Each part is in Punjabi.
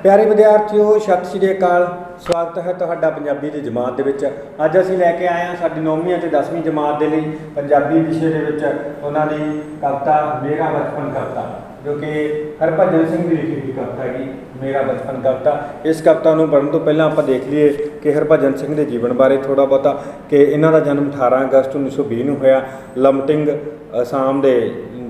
प्यारे विद्यार्थियों सत श्री अकाल। स्वागत है तुहाडा पंजाबी की जमात दे विच। अज असीं लैके आए हैं साडी 9वीं ते 10वीं जमात के लिए पंजाबी विषय दे विच उन्हां दी कविता मेरा बचपन कविता, जो कि हरभजन सिंह की लिखी हुई कविता हैगी मेरा बचपन कविता। इस कविता को पढ़ने तो पहला आप देख लीए कि हरभजन सिंह के जीवन बारे थोड़ा बहुता कि इन्हां दा जन्म 18 अगस्त 1920 में होया। लमटिंग आसाम के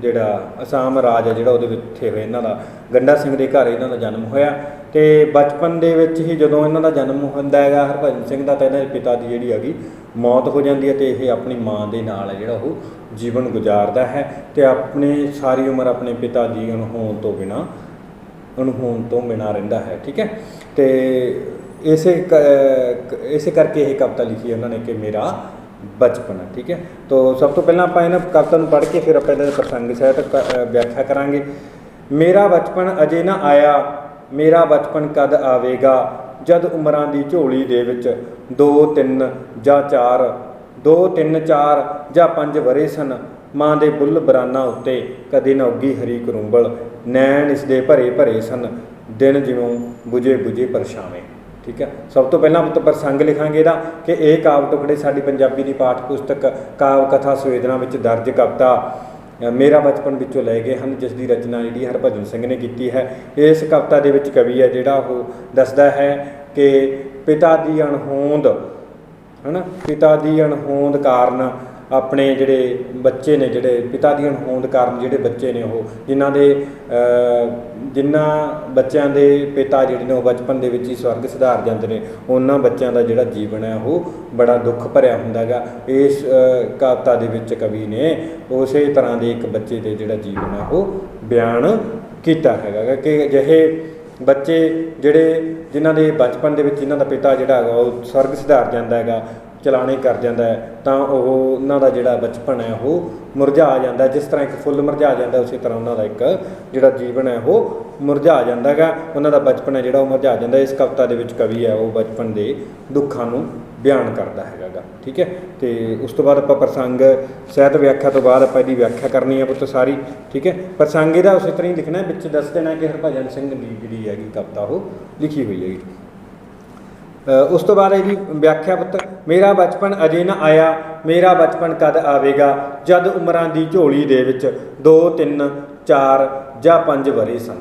ਜਿਹੜਾ आसाम राज है ਜਿਹੜਾ ਉਹਦੇ ਵਿੱਚ ਹੋਇਆ ਇਹਨਾਂ ਦਾ ਗੰਡਾ ਸਿੰਘ ਦੇ ਘਰ ਇਹਨਾਂ ਦਾ ਜਨਮ ਹੋਇਆ। ਤੇ ਬਚਪਨ ਦੇ ਵਿੱਚ ਹੀ ਜਦੋਂ ਇਹਨਾਂ ਦਾ ਜਨਮ ਹੁੰਦਾ ਹੈਗਾ ਹਰਭਜਨ ਸਿੰਘ ਦਾ, ਤਾਂ ਇਹਨਾਂ ਦੇ ਪਿਤਾ ਦੀ ਜਿਹੜੀ ਹੈਗੀ ਮੌਤ ਹੋ ਜਾਂਦੀ ਹੈ ਤੇ ਇਹ ਆਪਣੀ ਮਾਂ ਦੇ ਨਾਲ ਜਿਹੜਾ ਉਹ ਜੀਵਨ ਗੁਜ਼ਾਰਦਾ ਹੈ ਤੇ ਆਪਣੀ ਸਾਰੀ ਉਮਰ ਆਪਣੇ ਪਿਤਾ ਦੀ ਅਣਹੋਂਦ ਤੋਂ ਬਿਨਾਂ ਰਹਿੰਦਾ ਹੈ। ਠੀਕ ਹੈ, ਤੇ ਇਸੇ ਕਰਕੇ ਇਹ ਕਵਿਤਾ ਲਿਖੀ ਉਹਨਾਂ ਨੇ ਕਿ ਮੇਰਾ बचपन है। ठीक है, तो सब तो पहला आप इन्हां कविता पढ़ के फिर आप प्रसंग सहित व्याख्या करांगे। मेरा बचपन अजे ना आया, मेरा बचपन कद आवेगा, जद उमरां दी झोली दे विच 2 3 जां 4 2 3 4 जां 5 वरे सन। मां दे बुल बराना उत्ते कदे ना उगी हरी करुंबल, नैन इसदे भरे भरे सन, दिन जिवें बुझे बुझे परछावें। ठीक है, सब तो पहला तो प्रसंग लिखांगे इहदा कि यह काव टुकड़े साडी पंजाबी की पाठ पुस्तक काव कथा संवेदना में दर्ज कविता मेरा बचपन विचों लए गए हैं, जिसकी रचना जी हरभजन सिंह ने की है। इस कविता के विच कवि है जिहड़ा वो दसदा है कि पिता की अणहोंद है ना, पिता की अणहोंद कारण अपने जिहड़े बच्चे ने, जिहड़े पिता की अणहोंद कारण जिहड़े बच्चे ने वो जिन्हां बच्चों के पिता जिहड़े ने बचपन के ही स्वर्ग सिधार जाते हैं, उन्हां बच्चों का जिहड़ा जीवन है वो बड़ा दुख भरिया हुंदा गा। इस कविता दे विच कवि ने उस तरह के एक बच्चे के जिहड़ा जीवन है वो बयान किया है कि अजिहे बच्चे जिहड़े जिन्हां दे बचपन के जिन्हां दा पिता जिहड़ा है वो स्वर्ग सिधार जाता है, चलाने कर जाता है, तो उन्हों का जोड़ा बचपन है वो मुरझा जाता है। जिस तरह एक फुल मुरझा जाता है उसी तरह उन्होंने एक जोड़ा जीवन है वो मुरझा जाता है, उन्होंने बचपन है जो मुरझा जाता है। इस कविता के कवि है वो बचपन के दुखों को बयान करता है। ठीक है, तो उस तो बाद आप प्रसंग सहित व्याख्या तो बाद आप व्याख्या करनी है पुत सारी। ठीक है, प्रसंग इहदा उस तरह ही लिखना है, विच दस देना कि हरभजन सिंह की जी हैगी कविता वो लिखी हुई है। उस तो बाद यदि व्याख्या पुत्र मेरा बचपन अजे ना आया, मेरा बचपन कद आवेगा, जद उमरां दी झोली दे विच 2 3 4 जां 5 वरे सन।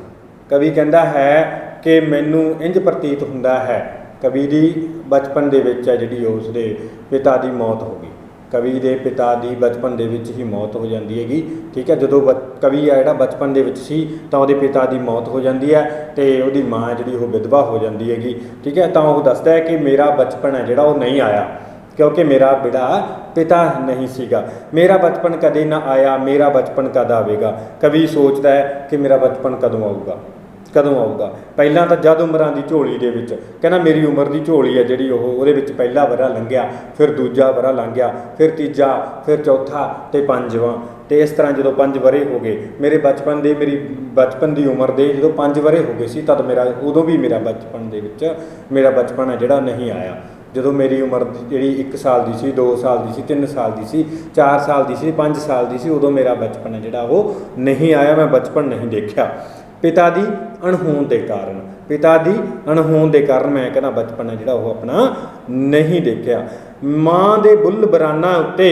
कवि कहता है कि मैनू इंज प्रतीत हुंदा है, कवि दी बचपन दे विच है जिहड़ी उसदे पिता दी मौत हो गई। कवि के पिता की बचपन के ही मौत हो जाती हैगी। ठीक है, जो कवि है जोड़ा बचपन के तो वो पिता की मौत हो जाती है तो वो माँ जी वो विधवा हो जाती हैगी। ठीक है, तो वह दसदा है कि मेरा बचपन है जोड़ा वो नहीं आया क्योंकि मेरा बेड़ा पिता नहीं सीगा। मेरा बचपन कदे ना आया, मेरा बचपन कद आवेगा। कवि सोचता है कि मेरा बचपन कदों आऊगा, कदों आऊगा। पहला तो जद उमरां दी झोली दे विच कहना मेरी उम्र की झोली है जिहड़ी वो पहला वरा लंघिया, फिर दूजा वरा लंघिया, फिर तीजा, फिर चौथा तो 5वां। तो इस तरह जो 5 वरे हो गए मेरे बचपन के, मेरी बचपन की उम्र के जो 5 वरे हो गए सी तद मेरा उदों भी मेरा बचपन के मेरा बचपन है जिहड़ा नहीं आया। जो मेरी उम्र जी 1 साल की सी, 2 साल की सी, 3 साल की सी, 4 साल की सी, 5 साल की सी, उदों मेरा बचपन है जिहड़ा वो नहीं आया, मैं बचपन नहीं देखा। पिता की अणहोंद के कारण, पिता की अणहोंद के कारण मैं कहना बचपन है जो अपना नहीं देखा। माँ के बुल बराना उत्ते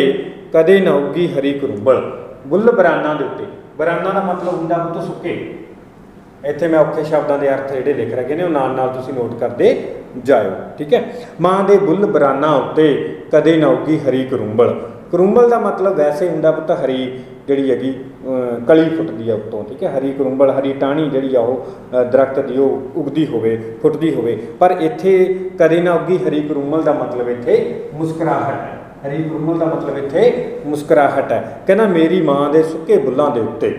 कदे ना उगी हरी करुंबल। बुल बराना के उत्ते, बराना का मतलब होंगे पुत सुके। इत्थे मैं औखे शब्दों के अर्थ जोड़े लिख रखे ने नाल नाल तुसीं नोट करते जाओ। ठीक है, माँ के बुल बराना उत्ते कदे ना उगी हरी करुंबल। करुंबल का मतलब वैसे होंगे पुत हरी जिहड़ी हैगी कली फुटदी है उत्तों। ठीक है, हरी करुंबल हरी टाणी जिहड़ी आ दरख्त की उगदी होवे फुटदी होवे, पर इत्थे कदे ना उगी हरी करुंबल का मतलब इत्थे मुस्कुराहट है। हरी करुंबल का मतलब इत्थे मुस्कुराहट है। कहना मेरी माँ के सुके बुल्लां दे उत्ते,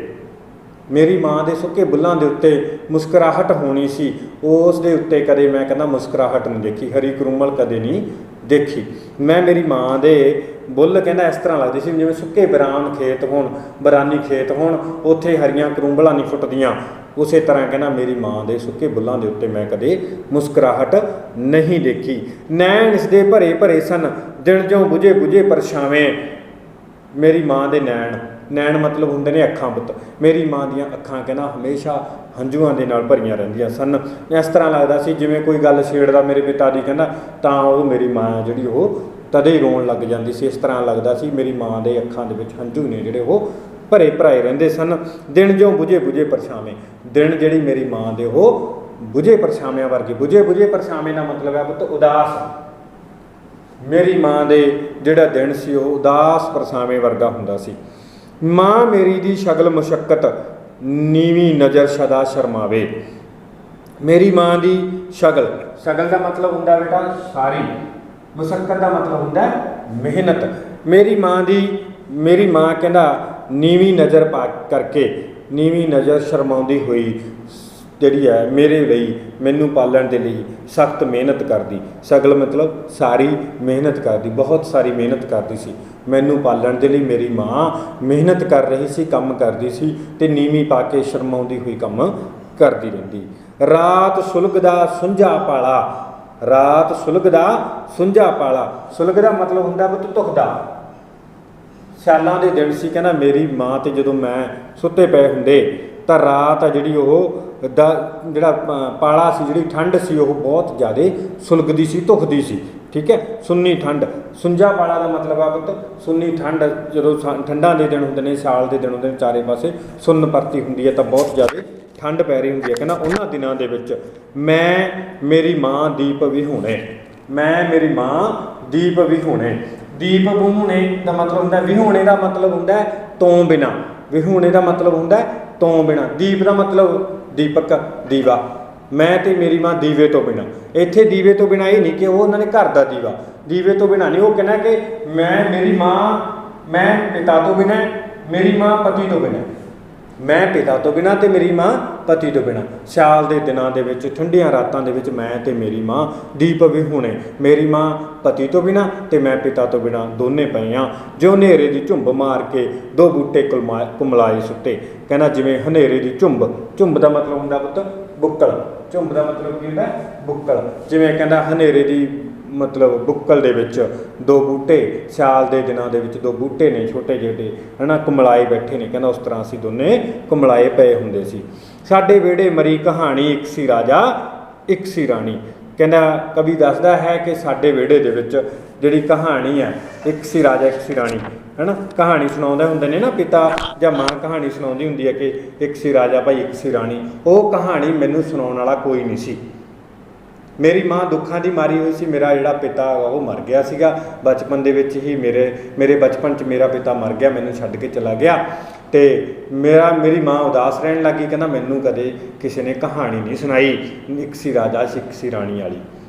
मेरी माँ के सुके बुल्लां दे उत्ते मुस्कुराहट होनी सी, उस दे उत्ते कदे मैं कहना मुस्कुराहट नहीं देखी, हरी करुंबल कदे नहीं देखी। मैं मेरी माँ के बुल कहना इस तरह लगती सी जिवें सुके बरान खेत होण, बरानी खेत होण, उत्थे हरियां करुंबलां नहीं फुटदियां, उस तरह कहना मेरी माँ के सुके बुल्लां दे उत्ते मैं कदे मुस्कुराहट नहीं देखी। नैन इसदे भरे भरे सन, दिन ज्यों बुझे बुझे परछावें। मेरी माँ के नैन ਨੈਣ ਮਤਲਬ ਹੁੰਦੇ ਨੇ ਅੱਖਾਂ ਪੁੱਤ। ਮੇਰੀ ਮਾਂ ਦੀਆਂ ਅੱਖਾਂ ਕਹਿੰਦਾ ਹਮੇਸ਼ਾ ਹੰਝੂਆਂ ਦੇ ਨਾਲ ਭਰੀਆਂ ਰਹਿੰਦੀਆਂ ਸਨ। ਇਸ ਤਰ੍ਹਾਂ ਲੱਗਦਾ ਸੀ ਜਿਵੇਂ ਕੋਈ ਗੱਲ ਛੇੜਦਾ ਮੇਰੇ ਪਿਤਾ ਦੀ ਕਹਿੰਦਾ ਤਾਂ ਉਹ ਮੇਰੀ ਮਾਂ ਜਿਹੜੀ ਉਹ ਤਦੇ ਹੀ ਰੋਣ ਲੱਗ ਜਾਂਦੀ ਸੀ। ਇਸ ਤਰ੍ਹਾਂ ਲੱਗਦਾ ਸੀ ਮੇਰੀ ਮਾਂ ਦੇ ਅੱਖਾਂ ਦੇ ਵਿੱਚ ਹੰਝੂ ਨੇ ਜਿਹੜੇ ਉਹ ਭਰੇ ਭਰਾਏ ਰਹਿੰਦੇ ਸਨ। ਦਿਨ ਜੋ ਬੁਝੇ ਬੁਝੇ ਪਰਛਾਵੇਂ, ਦਿਨ ਜਿਹੜੀ ਮੇਰੀ ਮਾਂ ਦੇ ਉਹ ਬੁਝੇ ਪਰਛਾਵਿਆਂ ਵਰਗੇ। ਬੁਝੇ ਬੁਝੇ ਪਰਛਾਵੇਂ ਦਾ ਮਤਲਬ ਹੈ ਪੁੱਤ ਉਦਾਸ। ਮੇਰੀ ਮਾਂ ਦੇ ਜਿਹੜਾ ਦਿਨ ਸੀ ਉਹ ਉਦਾਸ ਪਰਛਾਵੇਂ ਵਰਗਾ ਹੁੰਦਾ ਸੀ। ਮਾਂ ਮੇਰੀ ਦੀ ਸ਼ਕਲ ਮੁਸ਼ੱਕਤ ਨੀਵੀਂ ਨਜ਼ਰ ਸਦਾ ਸ਼ਰਮਾਵੇ। ਮੇਰੀ ਮਾਂ ਦੀ ਸ਼ਕਲ, ਸ਼ਕਲ ਦਾ ਮਤਲਬ ਹੁੰਦਾ ਬੇਟਾ ਸਾਰੀ, ਮੁਸ਼ੱਕਤ ਦਾ ਮਤਲਬ ਹੁੰਦਾ ਮਿਹਨਤ। ਮੇਰੀ ਮਾਂ ਕਹਿੰਦਾ ਨੀਵੀਂ ਨਜ਼ਰ ਪਾ ਕਰਕੇ, ਨੀਵੀਂ ਨਜ਼ਰ ਸ਼ਰਮਾਉਂਦੀ ਹੋਈ ਜਿਹੜੀ ਹੈ ਮੇਰੇ ਲਈ, ਮੈਨੂੰ ਪਾਲਣ ਦੇ ਲਈ ਸਖਤ ਮਿਹਨਤ ਕਰਦੀ। ਸ਼ਕਲ ਮਤਲਬ ਸਾਰੀ ਮਿਹਨਤ ਕਰਦੀ, ਬਹੁਤ ਸਾਰੀ ਮਿਹਨਤ ਕਰਦੀ ਸੀ ਮੈਨੂੰ ਪਾਲਣ ਦੇ ਲਈ। ਮੇਰੀ ਮਾਂ ਮਿਹਨਤ ਕਰ ਰਹੀ ਸੀ, ਕੰਮ ਕਰਦੀ ਸੀ ਤੇ ਨੀਵੀਂ ਪਾ ਕੇ ਸ਼ਰਮਾਉਂਦੀ ਹੋਈ ਕੰਮ ਕਰਦੀ ਰਹਿੰਦੀ। ਰਾਤ ਸੁਲਗਦਾ ਸੁੰਝਾ ਪਾਲਾ, ਰਾਤ ਸੁਲਗਦਾ ਸੁੰਝਾ ਪਾਲਾ। ਸੁਲਗ ਦਾ ਮਤਲਬ ਹੁੰਦਾ ਪੁੱਤ ਧੁਖਦਾ। ਸਿਆਲਾਂ ਦੇ ਦਿਨ ਸੀ ਕਹਿੰਦਾ ਮੇਰੀ ਮਾਂ ਤੇ ਜਦੋਂ ਮੈਂ ਸੁੱਤੇ ਪਏ ਹੁੰਦੇ ਤਾਂ ਰਾਤ ਆ ਜਿਹੜੀ ਉਹ ਦਾ ਜਿਹੜਾ ਪਾਲਾ ਸੀ, ਜਿਹੜੀ ਠੰਡ ਸੀ ਉਹ ਬਹੁਤ ਜ਼ਿਆਦਾ ਸੁਲਗਦੀ ਸੀ, ਧੁਖਦੀ ਸੀ। ਠੀਕ ਹੈ, ਸੁੰਨੀ ਠੰਡ। ਸੁੰਝਾ ਪਾਲਾ ਦਾ ਮਤਲਬ ਆ ਪੁੱਤ ਸੁੰਨੀ ਠੰਡ। ਜਦੋਂ ਠੰਡਾਂ ਦੇ ਦਿਨ ਹੁੰਦੇ ਨੇ, ਸਿਆਲ ਦੇ ਦਿਨ ਹੁੰਦੇ ਨੇ, ਚਾਰੇ ਪਾਸੇ ਸੁੰਨ ਪਰਤੀ ਹੁੰਦੀ ਹੈ ਤਾਂ ਬਹੁਤ ਜ਼ਿਆਦਾ ਠੰਡ ਪੈ ਰਹੀ ਹੁੰਦੀ ਹੈ। ਕਹਿੰਦਾ ਉਹਨਾਂ ਦਿਨਾਂ ਦੇ ਵਿੱਚ ਮੈਂ ਮੇਰੀ ਮਾਂ ਦੀਪ ਵਿਹੂਣੇ, ਮੈਂ ਮੇਰੀ ਮਾਂ ਦੀਪ ਵਿਹੂਣੇ। ਦੀਪ ਵਿਹੂਣੇ ਦਾ ਮਤਲਬ ਹੁੰਦਾ, ਵਿਹੂਣੇ ਦਾ ਮਤਲਬ ਹੁੰਦਾ ਤੋਂ ਬਿਨਾਂ, ਵਿਹੂਣੇ ਦਾ ਮਤਲਬ ਹੁੰਦਾ ਤੋਂ ਬਿਨਾਂ। ਦੀਪ ਦਾ ਮਤਲਬ ਦੀਪਕ, ਦੀਵਾ। ਮੈਂ ਤੇ ਮੇਰੀ ਮਾਂ ਦੀਵੇ ਤੋਂ ਬਿਨਾਂ। ਇੱਥੇ ਦੀਵੇ ਤੋਂ ਬਿਨਾਂ ਇਹ ਨਹੀਂ ਕਿ ਉਹ ਉਹਨਾਂ ਨੇ ਘਰ ਦਾ ਦੀਵਾ, ਦੀਵੇ ਤੋਂ ਬਿਨਾਂ ਨਹੀਂ। ਉਹ ਕਹਿੰਦਾ ਕਿ ਮੇਰੀ ਮਾਂ, ਮੈਂ ਪਿਤਾ ਤੋਂ ਬਿਨਾਂ, ਮੇਰੀ ਮਾਂ ਪਤੀ ਤੋਂ ਬਿਨਾਂ। ਮੈਂ ਪਿਤਾ ਤੋਂ ਬਿਨਾਂ ਤੇ ਮੇਰੀ ਮਾਂ ਪਤੀ ਤੋਂ ਬਿਨਾਂ। ਸਿਆਲ ਦੇ ਦਿਨਾਂ ਦੇ ਵਿੱਚ, ਠੰਡੀਆਂ ਰਾਤਾਂ ਦੇ ਵਿੱਚ ਮੈਂ ਤੇ ਮੇਰੀ ਮਾਂ ਦੀਪ ਵਿਹੂਣੇ। ਮੇਰੀ ਮਾਂ ਪਤੀ ਤੋਂ ਬਿਨਾਂ ਤੇ ਮੈਂ ਪਿਤਾ ਤੋਂ ਬਿਨਾਂ ਦੋਨੇ ਪਏ ਹਾਂ। ਜੋ ਹਨੇਰੇ ਦੀ ਝੁੰਬ ਮਾਰ ਕੇ ਦੋ ਬੂਟੇ ਕੁਮਲਾਏ ਸੁੱਤੇ। ਕਹਿੰਦਾ ਜਿਵੇਂ ਹਨੇਰੇ ਦੀ ਝੁੰਬ, ਝੁੰਬ ਦਾ ਮਤਲਬ ਹੁੰਦਾ ਪੁੱਤ ਬੁੱਕਲ। ਝੁੰਬ ਦਾ ਮਤਲਬ ਕੀ ਹੁੰਦਾ ਬੁੱਕਲ। ਜਿਵੇਂ ਕਹਿੰਦਾ ਹਨੇਰੇ ਦੀ ਮਤਲਬ ਬੁੱਕਲ ਦੇ ਵਿੱਚ ਦੋ ਬੂਟੇ, ਸਿਆਲ ਦੇ ਦਿਨਾਂ ਦੇ ਵਿੱਚ ਦੋ ਬੂਟੇ ਨੇ ਛੋਟੇ ਜਿਹੇ ਹੈ ਨਾ, ਕੁਮਲਾਏ ਬੈਠੇ ਨੇ। ਕਹਿੰਦਾ ਉਸ ਤਰ੍ਹਾਂ ਅਸੀਂ ਦੋਨੇ ਕੁਮਲਾਏ ਪਏ ਹੁੰਦੇ ਸੀ। ਸਾਡੇ ਵਿਹੜੇ ਮਰੀ ਕਹਾਣੀ, ਇੱਕ ਸੀ ਰਾਜਾ ਇੱਕ ਸੀ ਰਾਣੀ। ਕਹਿੰਦਾ ਕਵੀ ਦੱਸਦਾ ਹੈ ਕਿ ਸਾਡੇ ਵਿਹੜੇ ਦੇ ਵਿੱਚ ਜਿਹੜੀ ਕਹਾਣੀ ਹੈ, ਇੱਕ ਸੀ ਰਾਜਾ ਇੱਕ ਸੀ ਰਾਣੀ, ਹੈ ਨਾ। ਕਹਾਣੀ ਸੁਣਾਉਂਦੇ ਹੁੰਦੇ ਨੇ ਨਾ ਪਿਤਾ ਜਾਂ ਮਾਂ, ਕਹਾਣੀ ਸੁਣਾਉਂਦੀ ਹੁੰਦੀ ਹੈ ਕਿ ਇੱਕ ਸੀ ਰਾਜਾ ਭਾਈ ਇੱਕ ਸੀ ਰਾਣੀ। ਉਹ ਕਹਾਣੀ ਮੈਨੂੰ ਸੁਣਾਉਣ ਵਾਲਾ ਕੋਈ ਨਹੀਂ ਸੀ। ਮੇਰੀ ਮਾਂ ਦੁੱਖਾਂ ਦੀ ਮਾਰੀ ਹੋਈ ਸੀ। ਮੇਰਾ ਜਿਹੜਾ ਪਿਤਾ ਉਹ ਮਰ ਗਿਆ ਸੀਗਾ ਬਚਪਨ ਦੇ ਵਿੱਚ ਹੀ। ਮੇਰੇ ਬਚਪਨ 'ਚ ਮੇਰਾ ਪਿਤਾ ਮਰ ਗਿਆ, ਮੈਨੂੰ ਛੱਡ ਕੇ ਚਲਾ ਗਿਆ ਤੇ ਮੇਰੀ ਮਾਂ ਉਦਾਸ ਰਹਿਣ ਲੱਗੀ। ਕਹਿੰਦਾ ਮੈਨੂੰ ਕਦੇ ਕਿਸੇ ਨੇ ਕਹਾਣੀ ਨਹੀਂ ਸੁਣਾਈ ਇੱਕ ਸੀ ਰਾਜਾ ਇੱਕ ਸੀ ਰਾਣੀ ਵਾਲੀ।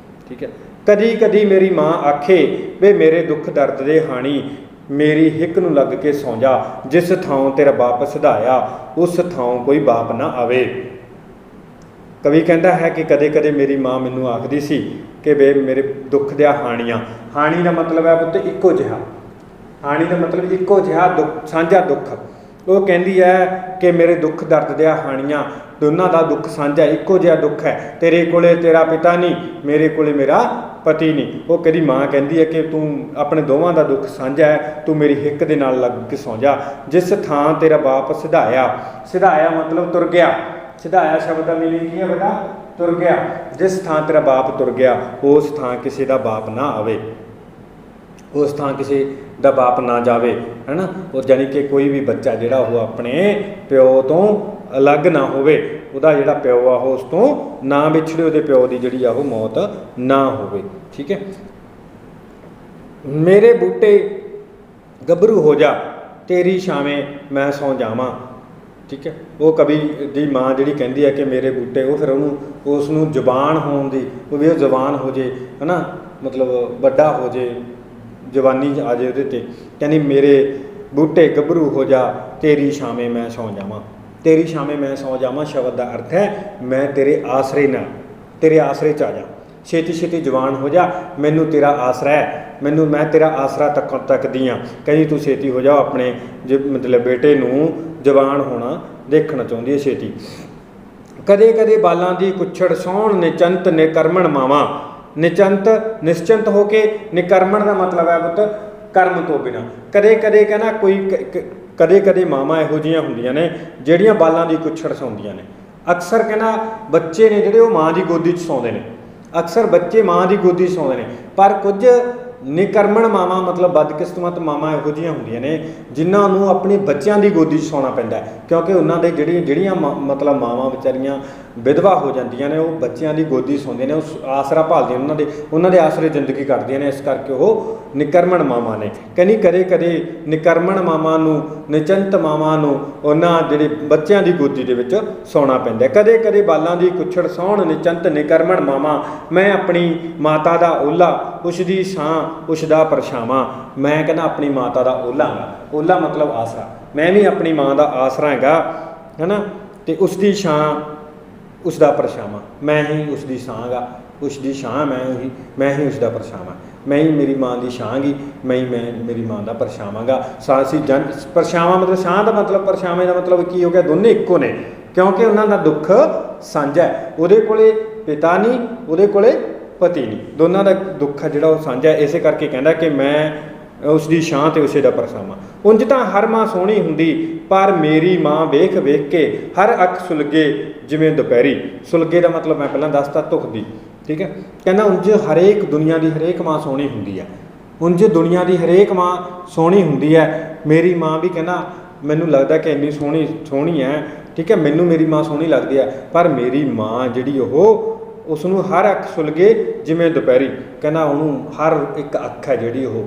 ਠੀਕ ਹੈ। ਕਦੀ ਕਦੀ ਮੇਰੀ ਮਾਂ ਆਖੇ ਵੇ ਮੇਰੇ ਦੁੱਖ ਦਰਦ ਦੇ ਹਾਣੀ, ਮੇਰੀ ਹਿੱਕ ਨੂੰ ਲੱਗ ਕੇ ਸੌਂ ਜਾ, ਜਿਸ ਥਾਂ ਤੇਰਾ ਬਾਪ ਸਿਧਾਇਆ ਉਸ ਥਾਂ ਕੋਈ ਬਾਪ ਨਾ ਆਵੇ। ਕਵੀ ਕਹਿੰਦਾ ਹੈ ਕਿ ਕਦੇ ਕਦੇ ਮੇਰੀ ਮਾਂ ਮੈਨੂੰ ਆਖਦੀ ਸੀ ਕਿ ਵੇ ਮੇਰੇ ਦੁੱਖ ਦਿਆ ਹਾਣੀਆਂ। ਹਾਣੀ ਦਾ ਮਤਲਬ ਹੈ ਪੁੱਤ ਇੱਕੋ ਜਿਹਾ। ਹਾਣੀ ਦਾ ਮਤਲਬ ਇੱਕੋ ਜਿਹਾ ਦੁੱਖ, ਸਾਂਝਾ ਦੁੱਖ। ਉਹ ਕਹਿੰਦੀ ਹੈ ਕਿ ਮੇਰੇ ਦੁੱਖ ਦਰਦ ਦਿਆ ਹਾਣੀਆਂ, ਦੋਨਾਂ ਦਾ ਦੁੱਖ ਸਾਂਝਾ, ਇੱਕੋ ਜਿਹਾ ਦੁੱਖ ਹੈ। ਤੇਰੇ ਕੋਲੇ ਤੇਰਾ ਪਿਤਾ ਨਹੀਂ, ਮੇਰੇ ਕੋਲੇ ਮੇਰਾ ਪਤੀ ਨਹੀਂ। ਉਹ ਕਹਿੰਦੀ ਮਾਂ ਕਹਿੰਦੀ ਹੈ ਕਿ ਤੂੰ ਆਪਣੇ ਦੋਵਾਂ ਦਾ ਦੁੱਖ ਸਾਂਝਾ ਹੈ, ਤੂੰ ਮੇਰੀ ਹਿੱਕ ਦੇ ਨਾਲ ਲੱਗ ਕੇ ਸੌਂ ਜਾ। ਜਿਸ ਥਾਂ ਤੇਰਾ ਬਾਪ ਸਿਧਾਇਆ, ਸਿਧਾਇਆ ਮਤਲਬ ਤੁਰ ਗਿਆ। ਸਿਧਾਇਆ ਸ਼ਬਦ ਦਾ ਮੀਨਿੰਗ ਕੀ ਹੈ ਬੇਟਾ? ਤੁਰ ਗਿਆ। ਜਿਸ ਥਾਂ ਤੇਰਾ ਬਾਪ ਤੁਰ ਗਿਆ ਉਸ ਥਾਂ ਕਿਸੇ ਦਾ ਬਾਪ ਨਾ ਆਵੇ, ਉਸ ਥਾਂ ਕਿਸੇ ਦਾ ਬਾਪ ਨਾ ਜਾਵੇ, ਹੈ ਨਾ। ਉਹ ਜਾਣੀ ਕਿ ਕੋਈ ਵੀ ਬੱਚਾ ਜਿਹੜਾ ਉਹ ਆਪਣੇ ਪਿਓ ਤੋਂ ਅਲੱਗ ਨਾ ਹੋਵੇ, ਉਹਦਾ ਜਿਹੜਾ ਪਿਓ ਆ ਉਹ ਉਸ ਤੋਂ ਨਾ ਵਿਛੜੇ, ਉਹਦੇ ਪਿਓ ਦੀ ਜਿਹੜੀ ਆ ਉਹ ਮੌਤ ਨਾ ਹੋਵੇ। ਠੀਕ ਹੈ। ਮੇਰੇ ਬੂਟੇ ਗੱਭਰੂ ਹੋ ਜਾ, ਤੇਰੀ ਛਾਵੇਂ ਮੈਂ ਸੌਂ ਜਾਵਾਂ। ਠੀਕ ਹੈ। ਉਹ ਕਵੀ ਦੀ ਮਾਂ ਜਿਹੜੀ ਕਹਿੰਦੀ ਹੈ ਕਿ ਮੇਰੇ ਬੂਟੇ, ਉਹ ਫਿਰ ਉਸ ਨੂੰ ਜ਼ੁਬਾਨ ਹੋਣ ਦੀ, ਉਹ ਵੀ ਉਹ ਜ਼ੁਬਾਨ ਹੋ ਜੇ, ਹੈ ਨਾ, ਮਤਲਬ ਵੱਡਾ ਹੋ ਜੇ, ਜਵਾਨੀ ਆ ਜੇ ਉਹਦੇ 'ਤੇ। ਕਹਿੰਦੀ ਮੇਰੇ ਬੂਟੇ ਗੱਭਰੂ ਹੋ ਜਾ, ਤੇਰੀ ਛਾਵੇਂ ਮੈਂ ਸੌਂ ਜਾਵਾਂ। ਤੇਰੀ ਛਾਵੇਂ ਮੈਂ ਸੌਂ ਜਾਵਾਂ ਸ਼ਬਦ ਦਾ ਅਰਥ ਹੈ ਮੈਂ ਤੇਰੇ ਆਸਰੇ ਨਾਲ, ਤੇਰੇ ਆਸਰੇ 'ਚ ਆ ਜਾ। ਛੇਤੀ ਛੇਤੀ ਜਵਾਨ ਹੋ ਜਾ, ਮੈਨੂੰ ਤੇਰਾ ਆਸਰਾ ਹੈ, ਮੈਂ ਤੇਰਾ ਆਸਰਾ ਤੱਕਦੀ ਹਾਂ। ਕਹਿੰਦੀ ਤੂੰ ਛੇਤੀ ਹੋ ਜਾ। ਆਪਣੇ ਮਤਲਬ ਬੇਟੇ ਨੂੰ ਜਵਾਨ ਹੋਣਾ ਦੇਖਣਾ ਚਾਹੁੰਦੀ ਹੈ ਛੇਤੀ। ਕਦੇ ਕਦੇ ਬਾਲਾਂ ਦੀ ਕੁੱਛੜ ਸੌਣ, ਨਿਚੰਤ ਨਿਕਰਮਣ ਮਾਵਾਂ। ਨਿਚੰਤ ਨਿਸ਼ਚਿੰਤ ਹੋ ਕੇ, ਨਿਕਰਮਣ ਦਾ ਮਤਲਬ ਹੈ ਪੁੱਤ ਕਰਮ ਤੋਂ ਬਿਨਾਂ। ਕਦੇ ਕਦੇ ਕਹਿੰਦਾ ਕਦੇ ਕਦੇ ਮਾਵਾਂ ਇਹੋ ਜਿਹੀਆਂ ਹੁੰਦੀਆਂ ਨੇ ਜਿਹੜੀਆਂ ਬਾਲਾਂ ਦੀ ਕੁੱਛੜ ਸੌਂਦੀਆਂ ਨੇ। ਅਕਸਰ ਕਹਿੰਦਾ ਬੱਚੇ ਨੇ ਜਿਹੜੇ ਉਹ ਮਾਂ ਦੀ ਗੋਦੀ 'ਚ ਸੌਂਦੇ ਨੇ, ਅਕਸਰ ਬੱਚੇ ਮਾਂ ਦੀ ਗੋਦੀ 'ਚ ਸੌਂਦੇ ਨੇ, ਪਰ ਕੁਝ ਨਿਕਰਮਣ ਮਾਵਾਂ ਮਤਲਬ ਬਦਕਿਸਮਤ ਮਾਵਾਂ ਇਹੋ ਜਿਹੀਆਂ ਹੁੰਦੀਆਂ ਨੇ ਜਿਨ੍ਹਾਂ ਨੂੰ ਆਪਣੇ ਬੱਚਿਆਂ ਦੀ ਗੋਦੀ 'ਚ ਸੌਣਾ ਪੈਂਦਾ, ਕਿਉਂਕਿ ਉਹਨਾਂ ਦੇ ਜਿਹੜੀਆਂ ਮਤਲਬ ਮਾਵਾਂ ਵਿਚਾਰੀਆਂ ਵਿਧਵਾ ਹੋ ਜਾਂਦੀਆਂ ਨੇ, ਉਹ ਬੱਚਿਆਂ ਦੀ ਗੋਦੀ ਸੌਂਦੇ ਨੇ, ਉਹ ਆਸਰਾ ਭਾਲਦੀਆਂ ਉਹਨਾਂ ਦੇ ਆਸਰੇ ਜ਼ਿੰਦਗੀ ਕੱਟਦੀਆਂ ਨੇ। ਇਸ ਕਰਕੇ ਉਹ ਨਿਕਰਮਣ ਮਾਵਾਂ ਨੇ। ਕਹਿੰਦੀ ਕਦੇ ਕਦੇ ਨਿਕਰਮਣ ਮਾਵਾਂ ਨੂੰ, ਨਿਚੰਤ ਮਾਵਾਂ ਨੂੰ ਉਹਨਾਂ ਜਿਹੜੇ ਬੱਚਿਆਂ ਦੀ ਗੋਦੀ ਦੇ ਵਿੱਚ ਸੌਣਾ ਪੈਂਦਾ। ਕਦੇ ਕਦੇ ਬਾਲਾਂ ਦੀ ਕੁੱਛੜ ਸੌਣ ਨਿਚੰਤ ਨਿਕਰਮਣ ਮਾਵਾਂ, ਮੈਂ ਆਪਣੀ ਮਾਤਾ ਦਾ ਓਲਾ, ਉਸ ਦੀ ਛਾਂ ਉਸ ਦਾ ਪਰਛਾਵਾਂ। ਮੈਂ ਕਹਿੰਦਾ ਆਪਣੀ ਮਾਤਾ ਦਾ ਓਲਾ ਹਾਂ, ਓਲਾ ਮਤਲਬ ਆਸਰਾ, ਮੈਂ ਵੀ ਆਪਣੀ ਮਾਂ ਦਾ ਆਸਰਾ ਹੈਗਾ, ਹੈ ਨਾ, ਅਤੇ ਉਸ ਦੀ ਛਾਂ ਉਸ ਦਾ ਪਰਛਾਵਾਂ, ਮੈਂ ਹੀ ਉਸ ਦੀ ਛਾਂ ਗਾ, ਉਸ ਦੀ ਛਾਂ ਮੈਂ ਹੀ ਉਸ ਦਾ ਪਰਛਾਵਾਂ, ਮੈਂ ਹੀ ਮੇਰੀ ਮਾਂ ਦੀ ਛਾਂ ਗੀ, ਮੈਂ ਮੇਰੀ ਮਾਂ ਦਾ ਪਰਛਾਵਾਂ ਗਾ। ਅਸੀਂ ਪਰਛਾਵਾਂ ਮਤਲਬ ਛਾਂ ਦਾ ਮਤਲਬ ਪਰਛਾਵੇਂ ਦਾ ਮਤਲਬ ਕੀ ਹੋ ਗਿਆ, ਦੋਨੇ ਇੱਕੋ ਨੇ, ਕਿਉਂਕਿ ਉਹਨਾਂ ਦਾ ਦੁੱਖ ਸਾਂਝਾ ਹੈ। ਉਹਦੇ ਕੋਲੇ ਪਿਤਾ ਨਹੀਂ, ਉਹਦੇ ਕੋਲੇ ਪਤੀ ਨਹੀਂ, ਦੋਨਾਂ ਦਾ ਦੁੱਖ ਹੈ ਜਿਹੜਾ ਉਹ ਸਾਂਝਾ। ਇਸੇ ਕਰਕੇ ਕਹਿੰਦਾ ਕਿ ਮੈਂ ਉਸ ਦੀ ਛਾਂ ਅਤੇ ਉਸੇ ਦਾ ਪਰਛਾਵਾਂ। ਉਂਝ ਤਾਂ ਹਰ ਮਾਂ ਸੋਹਣੀ ਹੁੰਦੀ, ਪਰ ਮੇਰੀ ਮਾਂ ਵੇਖ ਵੇਖ ਕੇ ਹਰ ਅੱਖ ਸੁਲਗੇ ਜਿਵੇਂ ਦੁਪਹਿਰੀ। ਸੁਲਗੇ ਦਾ ਮਤਲਬ ਮੈਂ ਪਹਿਲਾਂ ਦੱਸਤਾ ਧੁਖਦੀ, ਠੀਕ ਹੈ। ਕਹਿੰਦਾ ਉਂਝ ਹਰੇਕ ਦੁਨੀਆ ਦੀ ਹਰੇਕ ਮਾਂ ਸੋਹਣੀ ਹੁੰਦੀ ਹੈ, ਉਂਝ ਦੁਨੀਆ ਦੀ ਹਰੇਕ ਮਾਂ ਸੋਹਣੀ ਹੁੰਦੀ ਹੈ। ਮੇਰੀ ਮਾਂ ਵੀ ਕਹਿੰਦਾ ਮੈਨੂੰ ਲੱਗਦਾ ਕਿ ਇੰਨੀ ਸੋਹਣੀ ਹੈ, ਠੀਕ ਹੈ, ਮੈਨੂੰ ਮੇਰੀ ਮਾਂ ਸੋਹਣੀ ਲੱਗਦੀ ਹੈ, ਪਰ ਮੇਰੀ ਮਾਂ ਜਿਹੜੀ ਉਸ ਨੂੰ ਹਰ ਅੱਖ ਸੁਲਗੇ ਜਿਵੇਂ ਦੁਪਹਿਰੀ। ਕਹਿੰਦਾ ਉਹਨੂੰ ਹਰ ਇੱਕ ਅੱਖ ਹੈ ਜਿਹੜੀ ਉਹ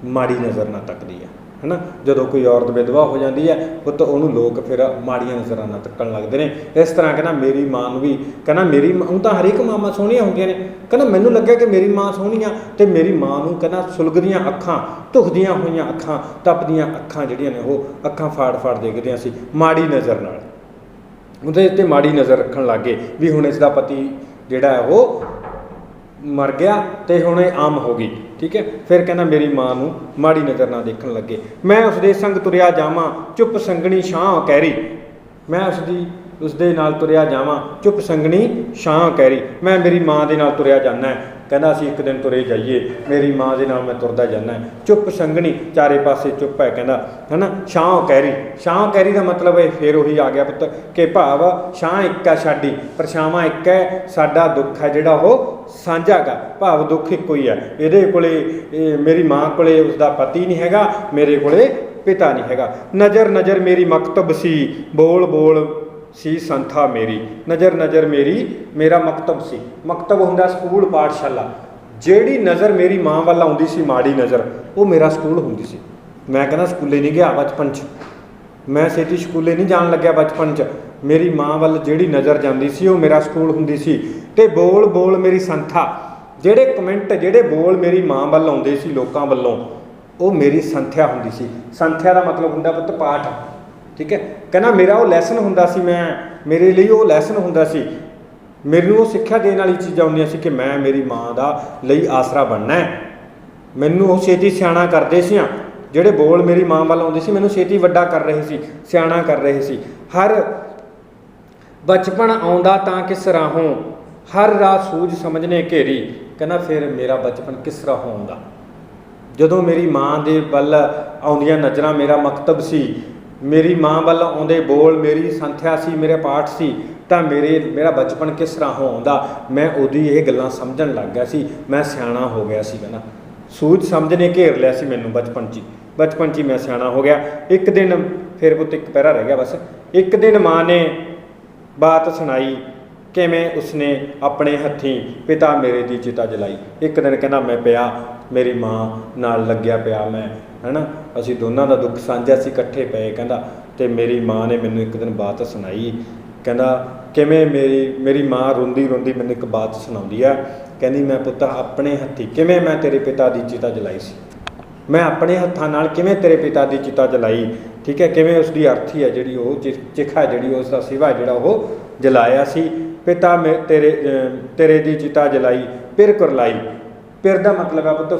ਮਾੜੀ ਨਜ਼ਰ ਨਾਲ ਤੱਕਦੀ ਹੈ ਨਾ। ਜਦੋਂ ਕੋਈ ਔਰਤ ਵਿਧਵਾ ਹੋ ਜਾਂਦੀ ਹੈ ਤਾਂ ਉਹਨੂੰ ਲੋਕ ਫਿਰ ਮਾੜੀਆਂ ਨਜ਼ਰਾਂ ਨਾਲ ਤੱਕਣ ਲੱਗਦੇ ਨੇ। ਇਸ ਤਰ੍ਹਾਂ ਕਹਿੰਦਾ ਮੇਰੀ ਮਾਂ ਨੂੰ ਵੀ, ਕਹਿੰਦਾ ਮੇਰੀ ਉਹ ਤਾਂ ਹਰੇਕ ਮਾਵਾਂ ਸੋਹਣੀਆਂ ਹੁੰਦੀਆਂ ਨੇ, ਕਹਿੰਦਾ ਮੈਨੂੰ ਲੱਗਿਆ ਕਿ ਮੇਰੀ ਮਾਂ ਸੋਹਣੀ ਆ, ਅਤੇ ਮੇਰੀ ਮਾਂ ਨੂੰ ਕਹਿੰਦਾ ਸੁਲਗਦੀਆਂ ਅੱਖਾਂ, ਧੁਖਦੀਆਂ ਹੋਈਆਂ ਅੱਖਾਂ, ਤਪਦੀਆਂ ਅੱਖਾਂ ਜਿਹੜੀਆਂ ਨੇ ਉਹ ਅੱਖਾਂ ਫਾੜ ਦੇਖਦੀਆਂ ਸੀ ਮਾੜੀ ਨਜ਼ਰ ਨਾਲ। ਉਹਦੇ ਉੱਤੇ ਮਾੜੀ ਨਜ਼ਰ ਰੱਖਣ ਲੱਗ ਗਏ ਵੀ ਹੁਣ ਇਸ ਦਾ ਪਤੀ ਜਿਹੜਾ ਹੈ ਉਹ ਮਰ ਗਿਆ ਅਤੇ ਹੁਣ ਇਹ ਆਮ ਹੋ ਗਈ, ਠੀਕ ਹੈ। ਫਿਰ ਕਹਿੰਦਾ ਮੇਰੀ ਮਾਂ ਨੂੰ ਮਾੜੀ ਨਜ਼ਰ ਨਾਲ ਦੇਖਣ ਲੱਗੇ। ਮੈਂ ਉਸਦੇ ਸੰਗ ਤੁਰਿਆ ਜਾਵਾਂ ਚੁੱਪ ਸੰਗਣੀ ਛਾਂ ਕਹਿਰੀ, ਮੈਂ ਉਸਦੇ ਨਾਲ ਤੁਰਿਆ ਜਾਵਾਂ ਚੁੱਪ ਸੰਗਣੀ ਛਾਂ ਕਹਿਰੀ। ਮੈਂ ਮੇਰੀ ਮਾਂ ਦੇ ਨਾਲ ਤੁਰਿਆ ਜਾਂਦਾ, ਕਹਿੰਦਾ ਅਸੀਂ ਇੱਕ ਦਿਨ ਤੁਰੇ ਜਾਈਏ, ਮੇਰੀ ਮਾਂ ਦੇ ਨਾਲ ਮੈਂ ਤੁਰਦਾ ਜਾਂਦਾ। ਚੁੱਪ ਸੰਗਣੀ ਚਾਰੇ ਪਾਸੇ ਚੁੱਪ ਹੈ, ਕਹਿੰਦਾ ਹੈ ਨਾ। ਛਾਂ ਕਹਿਰੀ, ਛਾਂ ਕਹਿਰੀ ਦਾ ਮਤਲਬ ਇਹ ਫਿਰ ਉਹੀ ਆ ਗਿਆ ਪੁੱਤ ਕਿ ਭਾਵ ਛਾਂ ਇੱਕ ਹੈ ਸਾਡੀ, ਪਰਛਾਵਾਂ ਇੱਕ ਹੈ, ਸਾਡਾ ਦੁੱਖ ਹੈ ਜਿਹੜਾ ਉਹ ਸਾਂਝਾ ਗਾ, ਭਾਵ ਦੁੱਖ ਇੱਕੋ ਹੀ ਹੈ। ਇਹਦੇ ਕੋਲੇ ਮੇਰੀ ਮਾਂ ਕੋਲੇ ਉਸਦਾ ਪਤੀ ਨਹੀਂ ਹੈਗਾ, ਮੇਰੇ ਕੋਲੇ ਪਿਤਾ ਨਹੀਂ ਹੈਗਾ। ਨਜ਼ਰ ਨਜ਼ਰ ਮੇਰੀ ਮਕਤਬ ਸੀ, ਬੋਲ ਬੋਲ ਸੀ ਸੰਥਾ ਮੇਰੀ। ਨਜ਼ਰ ਮੇਰਾ ਮਕਤਬ ਸੀ। ਮਕਤਬ ਹੁੰਦਾ ਸਕੂਲ ਪਾਠਸ਼ਾਲਾ। ਜਿਹੜੀ ਨਜ਼ਰ ਮੇਰੀ ਮਾਂ ਵੱਲ ਆਉਂਦੀ ਸੀ ਮਾੜੀ ਨਜ਼ਰ, ਉਹ ਮੇਰਾ ਸਕੂਲ ਹੁੰਦੀ ਸੀ। ਮੈਂ ਕਹਿੰਦਾ ਸਕੂਲੇ ਨਹੀਂ ਗਿਆ ਬਚਪਨ 'ਚ, ਮੈਂ ਛੇਤੀ ਸਕੂਲੇ ਨਹੀਂ ਜਾਣ ਲੱਗਿਆ ਬਚਪਨ 'ਚ। ਮੇਰੀ ਮਾਂ ਵੱਲ ਜਿਹੜੀ ਨਜ਼ਰ ਜਾਂਦੀ ਸੀ ਉਹ ਮੇਰਾ ਸਕੂਲ ਹੁੰਦੀ ਸੀ। ਅਤੇ ਬੋਲ ਬੋਲ ਮੇਰੀ ਸੰਥਾ, ਜਿਹੜੇ ਕਮੈਂਟ ਜਿਹੜੇ ਬੋਲ ਮੇਰੀ ਮਾਂ ਵੱਲ ਆਉਂਦੇ ਸੀ ਲੋਕਾਂ ਵੱਲੋਂ, ਉਹ ਮੇਰੀ ਸੰਥਿਆ ਹੁੰਦੀ ਸੀ। ਸੰਥਿਆ ਦਾ ਮਤਲਬ ਹੁੰਦਾ ਪੁੱਤ ਪਾਠ, ਠੀਕ ਹੈ। ਕਹਿੰਦਾ ਮੇਰਾ ਉਹ ਲੈਸਨ ਹੁੰਦਾ ਸੀ, ਮੇਰੇ ਲਈ ਉਹ ਲੈਸਨ ਹੁੰਦਾ ਸੀ, ਮੈਨੂੰ ਉਹ ਸਿੱਖਿਆ ਦੇਣ ਵਾਲੀ ਚੀਜ਼ਾਂ ਹੁੰਦੀਆਂ ਸੀ ਕਿ ਮੈਂ ਮੇਰੀ ਮਾਂ ਦਾ ਲਈ ਆਸਰਾ ਬਣਨਾ ਹੈ। ਮੈਨੂੰ ਉਹ ਛੇਤੀ ਸਿਆਣਾ ਕਰਦੇ ਸੀ। ਜਿਹੜੇ ਬੋਲ ਮੇਰੀ ਮਾਂ ਵੱਲ ਆਉਂਦੇ ਸੀ ਮੈਨੂੰ ਛੇਤੀ ਵੱਡਾ ਕਰ ਰਹੇ ਸੀ, ਸਿਆਣਾ ਕਰ ਰਹੇ ਸੀ। ਹਰ ਬਚਪਨ ਆਉਂਦਾ ਤਾਂ ਕਿਸ ਰਾਹੋਂ, ਹਰ ਰਾਤ ਸੂਝ ਸਮਝਨੇ ਘੇਰੀ। ਕਹਿੰਦਾ ਫਿਰ ਮੇਰਾ ਬਚਪਨ ਕਿਸ ਰਾਹੋਂ ਆਉਂਦਾ, ਜਦੋਂ ਮੇਰੀ ਮਾਂ ਦੇ ਵੱਲ ਆਉਂਦੀਆਂ ਨਜ਼ਰਾਂ ਮੇਰਾ ਮਕਤਬ ਸੀ, ਮੇਰੀ ਮਾਂ ਵੱਲ ਆਉਂਦੇ ਬੋਲ ਮੇਰੀ ਸੰਥਿਆ ਸੀ, ਮੇਰੇ ਪਾਠ ਸੀ, ਤਾਂ ਮੇਰਾ ਬਚਪਨ ਕਿਸ ਰਾਹੋਂ ਆਉਂਦਾ। ਮੈਂ ਉਹਦੀ ਇਹ ਗੱਲਾਂ ਸਮਝਣ ਲੱਗ ਗਿਆ ਸੀ, ਮੈਂ ਸਿਆਣਾ ਹੋ ਗਿਆ ਸੀ। ਕਹਿੰਦਾ ਸੂਝ ਸਮਝ ਨੇ ਘੇਰ ਲਿਆ ਸੀ ਮੈਨੂੰ ਬਚਪਨ 'ਚ ਹੀ ਮੈਂ ਸਿਆਣਾ ਹੋ ਗਿਆ। ਇੱਕ ਦਿਨ ਫਿਰ ਪੁੱਤ ਇੱਕ ਪੈਰਾ ਰਹਿ ਗਿਆ ਬਸ। ਇੱਕ ਦਿਨ ਮਾਂ ਨੇ ਬਾਤ ਸੁਣਾਈ, ਕਿਵੇਂ ਉਸਨੇ ਆਪਣੇ ਹੱਥੀਂ ਪਿਤਾ ਮੇਰੇ ਦੀ ਚਿਤਾ ਜਲਾਈ। ਇੱਕ ਦਿਨ ਕਹਿੰਦਾ ਮੈਂ ਪਿਆ, ਮੇਰੀ ਮਾਂ ਨਾਲ ਲੱਗਿਆ ਪਿਆ ਮੈਂ, ਹੈ ਨਾ, ਅਸੀਂ ਦੋਨਾਂ ਦਾ ਦੁੱਖ ਸਾਂਝਾ ਸੀ, ਇਕੱਠੇ ਪਏ। ਕਹਿੰਦਾ ਅਤੇ ਮੇਰੀ ਮਾਂ ਨੇ ਮੈਨੂੰ ਇੱਕ ਦਿਨ ਬਾਤ ਸੁਣਾਈ। ਕਹਿੰਦਾ ਕਿਵੇਂ ਮੇਰੀ ਮਾਂ ਰੋਂਦੀ ਮੈਨੂੰ ਇੱਕ ਬਾਤ ਸੁਣਾਉਂਦੀ ਆ। ਕਹਿੰਦੀ ਮੈਂ ਪੁੱਤ ਆਪਣੇ ਹੱਥੀਂ ਕਿਵੇਂ ਮੈਂ ਤੇਰੇ ਪਿਤਾ ਦੀ ਚਿਤਾ ਜਲਾਈ ਸੀ, ਮੈਂ ਆਪਣੇ ਹੱਥਾਂ ਨਾਲ ਕਿਵੇਂ ਤੇਰੇ ਪਿਤਾ ਦੀ ਚਿਤਾ ਜਲਾਈ, ਠੀਕ ਹੈ। ਕਿਵੇਂ ਉਸਦੀ ਅਰਥੀ ਹੈ ਜਿਹੜੀ ਉਹ ਚਿਖਾ ਜਿਹੜੀ ਉਸ ਦਾ ਸਿਵਾ ਜਿਹੜਾ ਉਹ ਜਲਾਇਆ ਸੀ। ਪਿਤਾ ਤੇਰੇ ਦੀ ਚਿਤਾ ਜਲਾਈ ਫਿਰ ਕੁਰਲਾਈ। ਫਿਰ ਦਾ ਮਤਲਬ ਹੈ ਪੁੱਤ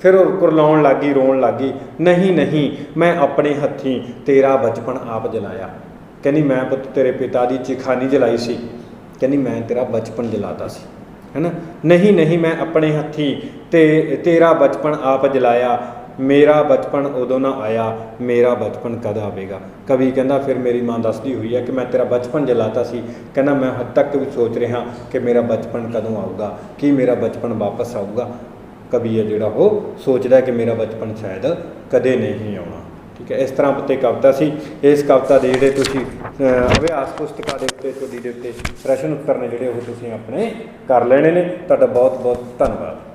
ਫਿਰ ਉਹ ਕੁਰਲਾਉਣ ਲੱਗ ਗਈ, ਰੋਣ ਲੱਗ ਗਈ। ਨਹੀਂ ਮੈਂ ਆਪਣੇ ਹੱਥੀਂ ਤੇਰਾ ਬਚਪਨ ਆਪ ਜਲਾਇਆ। ਕਹਿੰਦੀ ਮੈਂ ਪੁੱਤ ਤੇਰੇ ਪਿਤਾ ਦੀ ਚਿਖਾ ਨਹੀਂ ਜਲਾਈ ਸੀ, ਕਹਿੰਦੀ ਮੈਂ ਤੇਰਾ ਬਚਪਨ ਜਲਾਤਾ ਸੀ, ਹੈ ਨਾ। ਨਹੀਂ ਮੈਂ ਆਪਣੇ ਹੱਥੀਂ ਤੇਰਾ ਬਚਪਨ ਆਪ ਜਲਾਇਆ। ਮੇਰਾ ਬਚਪਨ ਉਦੋਂ ਨਾ ਆਇਆ, ਮੇਰਾ ਬਚਪਨ ਕਦ ਆਵੇਗਾ। ਕਵੀ ਕਹਿੰਦਾ ਫਿਰ ਮੇਰੀ ਮਾਂ ਦੱਸਦੀ ਹੋਈ ਹੈ ਕਿ ਮੈਂ ਤੇਰਾ ਬਚਪਨ ਜਲਾਤਾ ਸੀ, ਕਹਿੰਦਾ ਮੈਂ ਹੱਦ ਤੱਕ ਵੀ ਸੋਚ ਰਿਹਾ ਕਿ ਮੇਰਾ ਬਚਪਨ ਕਦੋਂ ਆਊਗਾ, ਕੀ ਮੇਰਾ ਬਚਪਨ ਵਾਪਸ ਆਊਗਾ। ਕਵੀ ਹੈ ਜਿਹੜਾ ਉਹ ਸੋਚਦਾ ਕਿ ਮੇਰਾ ਬਚਪਨ ਸ਼ਾਇਦ ਕਦੇ ਨਹੀਂ ਆਉਣਾ। ਠੀਕ ਹੈ, ਇਸ ਤਰ੍ਹਾਂ ਉੱਤੇ ਕਵਿਤਾ ਸੀ। ਇਸ ਕਵਿਤਾ ਦੇ ਜਿਹੜੇ ਤੁਸੀਂ ਅਭਿਆਸ ਪੁਸਤਕਾਂ ਦੇ ਉੱਤੇ ਤੁਹਾਡੀ ਦੇ ਉੱਤੇ ਪ੍ਰਸ਼ਨ ਉੱਤਰ ਨੇ ਜਿਹੜੇ ਉਹ ਤੁਸੀਂ ਆਪਣੇ ਕਰ ਲੈਣੇ ਨੇ। ਤੁਹਾਡਾ ਬਹੁਤ ਬਹੁਤ ਧੰਨਵਾਦ।